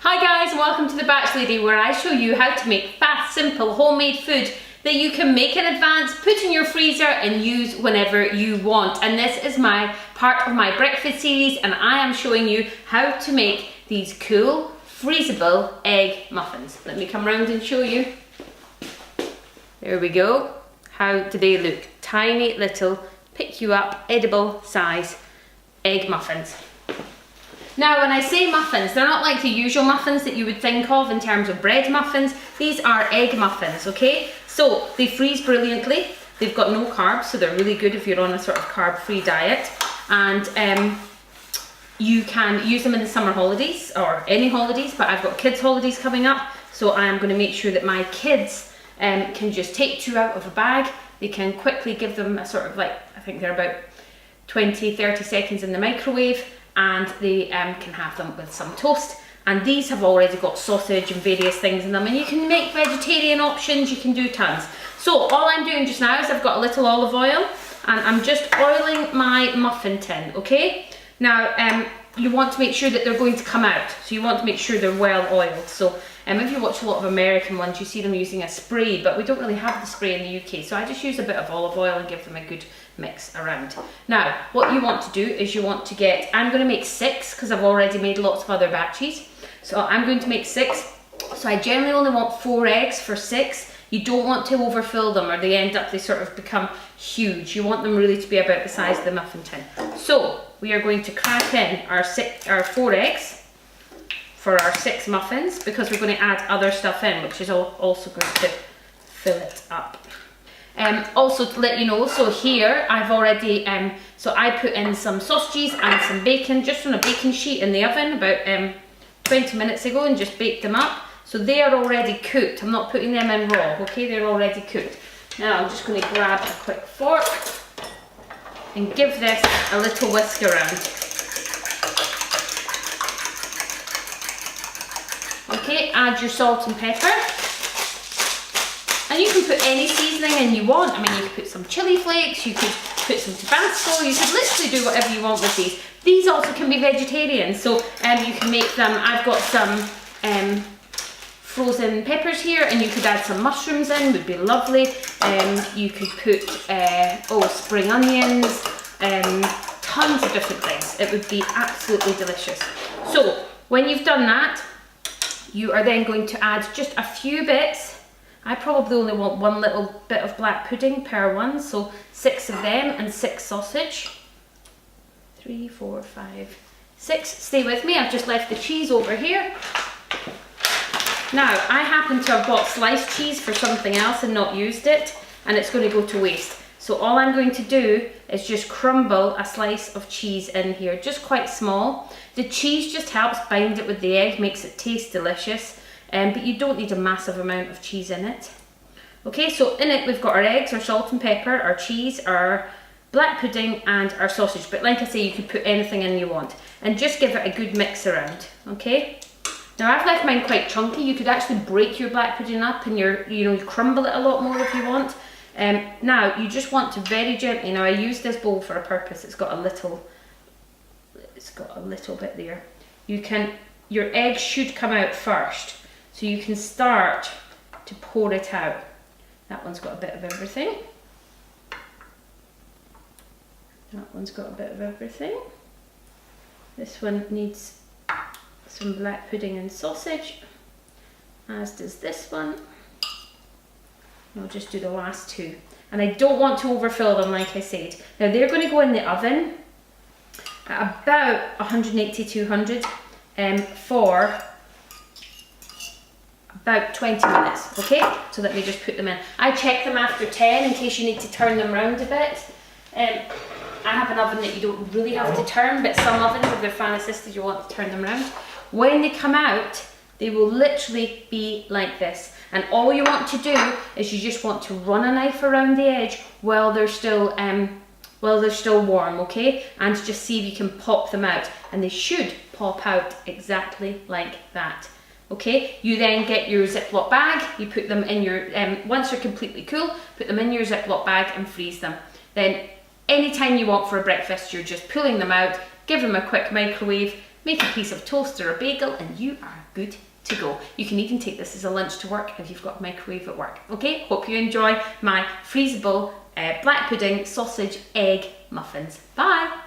Hi guys, and welcome to the Batch Lady, where I show you how to make fast, simple, homemade food that you can make in advance, put in your freezer and use whenever you want. And this is my part of my breakfast series, and I am showing you how to make these cool, freezable egg muffins. Let me come round and show you. There we go. How do they look? Tiny little, pick you up, edible size egg muffins. Now, when I say muffins, they're not like the usual muffins that you would think of in terms of bread muffins. These are egg muffins, okay? So they freeze brilliantly. They've got no carbs, so they're really good if you're on a sort of carb-free diet. And you can use them in the summer holidays or any holidays, but I've got kids' holidays coming up, so I am going to make sure that my kids can just take two out of a bag. They can quickly give them a sort of like, I think they're about 20-30 seconds in the microwave, and they can have them with some toast. And these have already got sausage and various things in them, and you can make vegetarian options, you can do tons. So all I'm doing just now is I've got a little olive oil and I'm just oiling my muffin tin, okay? Now you want to make sure that they're going to come out, so you want to make sure they're well oiled. So if you watch a lot of American ones, you see them using a spray, but we don't really have the spray in the UK, so I just use a bit of olive oil and give them a good mix around. Now, what you want to do is you want to get, I'm going to make 6 because I've already made lots of other batches. So I'm going to make 6. So I generally only want 4 eggs for 6. You don't want to overfill them or they sort of become huge. You want them really to be about the size of the muffin tin. So we are going to crack in our 4 eggs for our 6 muffins, because we're going to add other stuff in, which is also going to fill it up. Also to let you know, so here I've already, so I put in some sausages and some bacon just on a baking sheet in the oven about 20 minutes ago, and just baked them up. So they are already cooked. I'm not putting them in raw, okay? They're already cooked. Now I'm just going to grab a quick fork and give this a little whisk around. Okay, add your salt and pepper. And you can put any seasoning in you want. I mean, you could put some chili flakes, you could put some Tabasco, you could literally do whatever you want with these. These also can be vegetarian, so you can make them. I've got some frozen peppers here, and you could add some mushrooms in, would be lovely. You could put, spring onions, tons of different things. It would be absolutely delicious. So, when you've done that, you are then going to add just a few bits. I probably only want 1 little bit of black pudding per one, so 6 of them and 6 sausage. 3, 4, 5, 6. Stay with me, I've just left the cheese over here. Now, I happen to have bought sliced cheese for something else and not used it, and it's going to go to waste. So all I'm going to do is just crumble a slice of cheese in here, just quite small. The cheese just helps bind it with the egg, makes it taste delicious. But you don't need a massive amount of cheese in it. Okay, so in it we've got our eggs, our salt and pepper, our cheese, our black pudding and our sausage. But like I say, you could put anything in you want. And just give it a good mix around, okay? Now I've left mine quite chunky. You could actually break your black pudding up and you crumble it a lot more if you want. Now you just want to very gently, now I use this bowl for a purpose. It's got a little bit there. Your egg should come out first. So you can start to pour it out. That one's got a bit of everything. That one's got a bit of everything. This one needs some black pudding and sausage, as does this one. I'll just do the last 2. And I don't want to overfill them, like I said. Now they're going to go in the oven at about 180-200 for about 20 minutes, okay? So let me just put them in. I check them after 10 in case you need to turn them round a bit. I have an oven that you don't really have to turn, but some ovens, if they're fan assisted, you want to turn them round. When they come out, they will literally be like this. And all you want to do is you just want to run a knife around the edge while they're still warm, okay? And just see if you can pop them out. And they should pop out exactly like that. Okay, you then get your Ziploc bag, you put them in your, once they're completely cool, put them in your Ziploc bag and freeze them. Then anytime you want for a breakfast, you're just pulling them out, give them a quick microwave, make a piece of toast or a bagel, and you are good to go. You can even take this as a lunch to work if you've got a microwave at work. Okay, hope you enjoy my freezable black pudding sausage egg muffins. Bye!